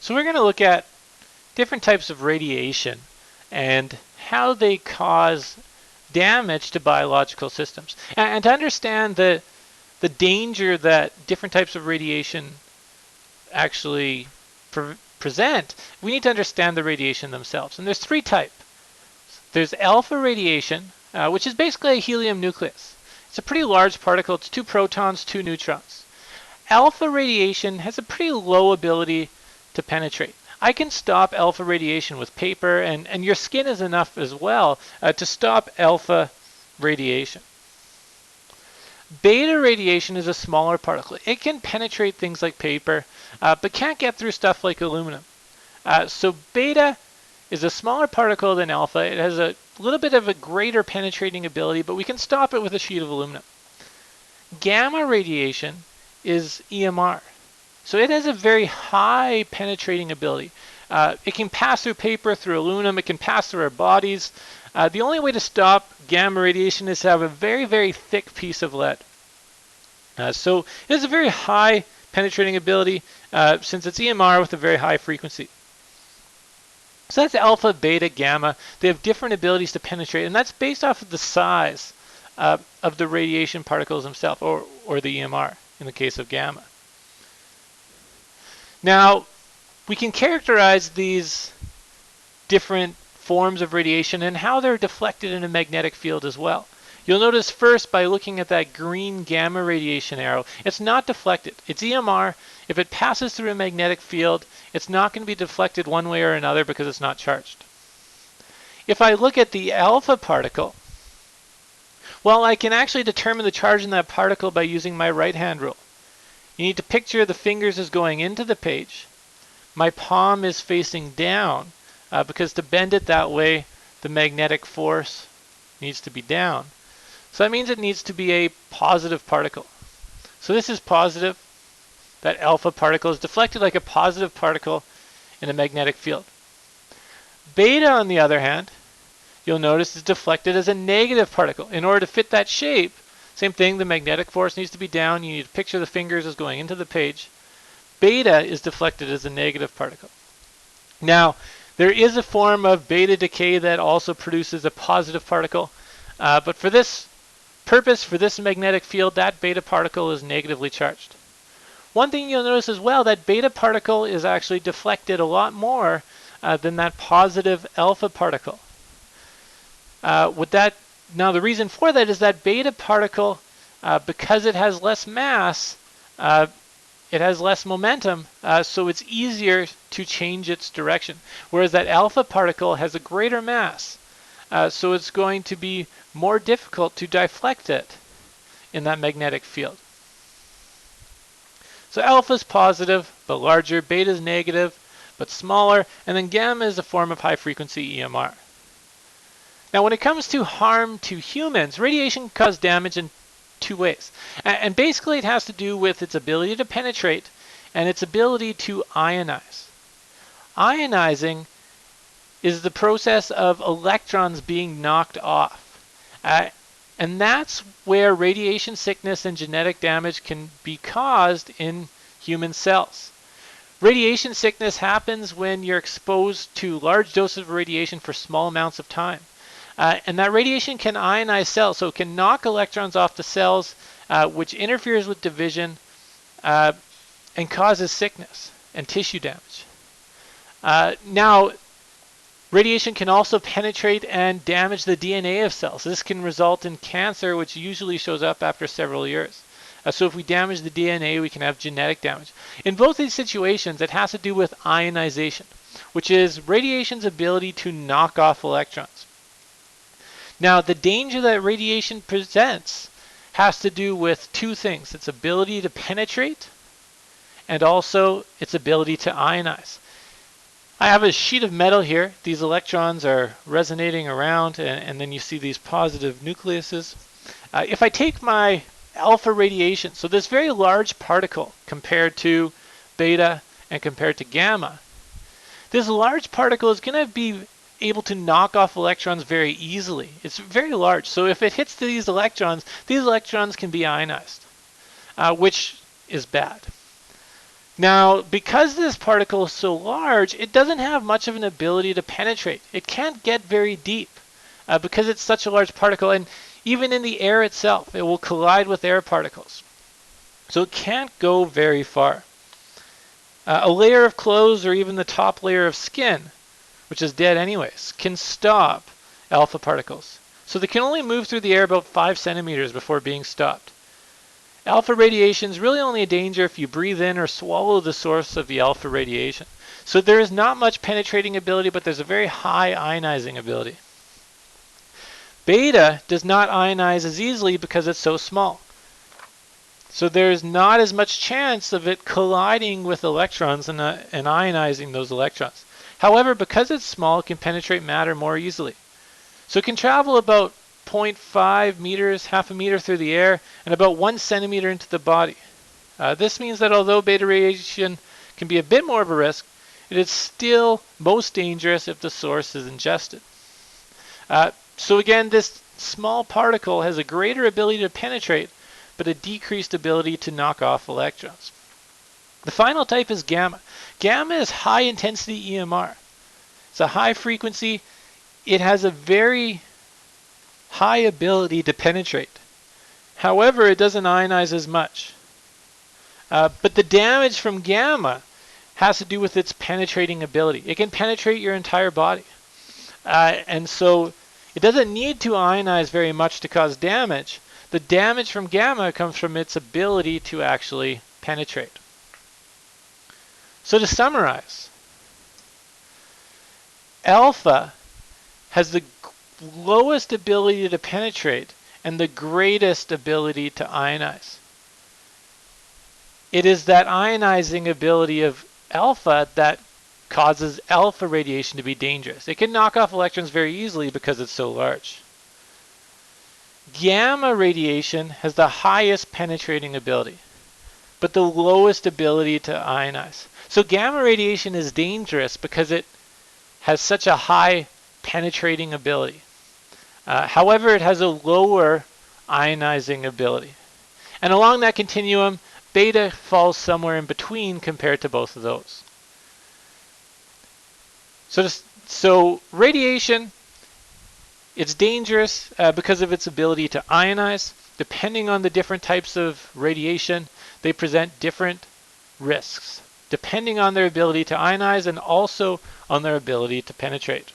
So we're going to look at different types of radiation and how they cause damage to biological systems. And to understand the danger that different types of radiation actually present, we need to understand the radiation themselves. And there's three types. There's alpha radiation, which is basically a helium nucleus. It's a pretty large particle. It's 2 protons, 2 neutrons. Alpha radiation has a pretty low ability to penetrate. I can stop alpha radiation with paper, and your skin is enough as well to stop alpha radiation. Beta radiation is a smaller particle. It can penetrate things like paper, but can't get through stuff like aluminum. So beta is a smaller particle than alpha. It has a little bit of a greater penetrating ability, but we can stop it with a sheet of aluminum. Gamma radiation is EMR. So it has a very high penetrating ability. It can pass through paper, through aluminum, it can pass through our bodies. The only way to stop gamma radiation is to have a very, very thick piece of lead. So it has a very high penetrating ability since it's EMR with a very high frequency. So that's alpha, beta, gamma. They have different abilities to penetrate, and that's based off of the size of the radiation particles themselves, or the EMR in the case of gamma. Now, we can characterize these different forms of radiation and how they're deflected in a magnetic field as well. You'll notice first by looking at that green gamma radiation arrow, it's not deflected. It's EMR. If it passes through a magnetic field, it's not going to be deflected one way or another because it's not charged. If I look at the alpha particle, well, I can actually determine the charge in that particle by using my right-hand rule. You need to picture the fingers as going into the page. My palm is facing down because to bend it that way, the magnetic force needs to be down. So that means it needs to be a positive particle. So this is positive. That alpha particle is deflected like a positive particle in a magnetic field. Beta, on the other hand, you'll notice is deflected as a negative particle. In order to fit that shape, same thing, the magnetic force needs to be down. You need to picture the fingers as going into the page. Beta is deflected as a negative particle. Now, there is a form of beta decay that also produces a positive particle, but for this purpose, for this magnetic field, that beta particle is negatively charged. One thing you'll notice as well, that beta particle is actually deflected a lot more than that positive alpha particle. Now the reason for that is that beta particle, because it has less mass, it has less momentum, so it's easier to change its direction. Whereas that alpha particle has a greater mass, so it's going to be more difficult to deflect it in that magnetic field. So alpha is positive, but larger. Beta is negative, but smaller. And then gamma is a form of high frequency EMR. Now, when it comes to harm to humans, radiation can cause damage in two ways. And basically, it has to do with its ability to penetrate and its ability to ionize. Ionizing is the process of electrons being knocked off. And that's where radiation sickness and genetic damage can be caused in human cells. Radiation sickness happens when you're exposed to large doses of radiation for small amounts of time. And that radiation can ionize cells, so it can knock electrons off the cells, which interferes with division and causes sickness and tissue damage. Now, radiation can also penetrate and damage the DNA of cells. This can result in cancer, which usually shows up after several years. So if we damage the DNA, we can have genetic damage. In both these situations, it has to do with ionization, which is radiation's ability to knock off electrons. Now, the danger that radiation presents has to do with two things: its ability to penetrate and also its ability to ionize. I have a sheet of metal here. These electrons are resonating around, and then you see these positive nucleuses. If I take my alpha radiation, so this very large particle compared to beta and compared to gamma, this large particle is going to be able to knock off electrons very easily. It's very large, so if it hits these electrons can be ionized, which is bad. Now, because this particle is so large, it doesn't have much of an ability to penetrate. It can't get very deep because it's such a large particle, and even in the air itself, it will collide with air particles. So it can't go very far. A layer of clothes or even the top layer of skin, which is dead anyways, can stop alpha particles. So they can only move through the air about 5 centimeters before being stopped. Alpha radiation is really only a danger if you breathe in or swallow the source of the alpha radiation. So there is not much penetrating ability, but there's a very high ionizing ability. Beta does not ionize as easily because it's so small. So there's not as much chance of it colliding with electrons and ionizing those electrons. However, because it's small, it can penetrate matter more easily. So it can travel about 0.5 meters, half a meter through the air, and about 1 centimeter into the body. This means that although beta radiation can be a bit more of a risk, it is still most dangerous if the source is ingested. So again, this small particle has a greater ability to penetrate, but a decreased ability to knock off electrons. The final type is gamma. Gamma is high intensity EMR. It's a high frequency. It has a very high ability to penetrate. However, it doesn't ionize as much. But the damage from gamma has to do with its penetrating ability. It can penetrate your entire body. And so it doesn't need to ionize very much to cause damage. The damage from gamma comes from its ability to actually penetrate. So to summarize, alpha has the lowest ability to penetrate and the greatest ability to ionize. It is that ionizing ability of alpha that causes alpha radiation to be dangerous. It can knock off electrons very easily because it's so large. Gamma radiation has the highest penetrating ability, but the lowest ability to ionize. So gamma radiation is dangerous because it has such a high penetrating ability. However, it has a lower ionizing ability. And along that continuum, beta falls somewhere in between compared to both of those. So radiation, it's dangerous because of its ability to ionize. Depending on the different types of radiation, they present different risks, depending on their ability to ionize and also on their ability to penetrate.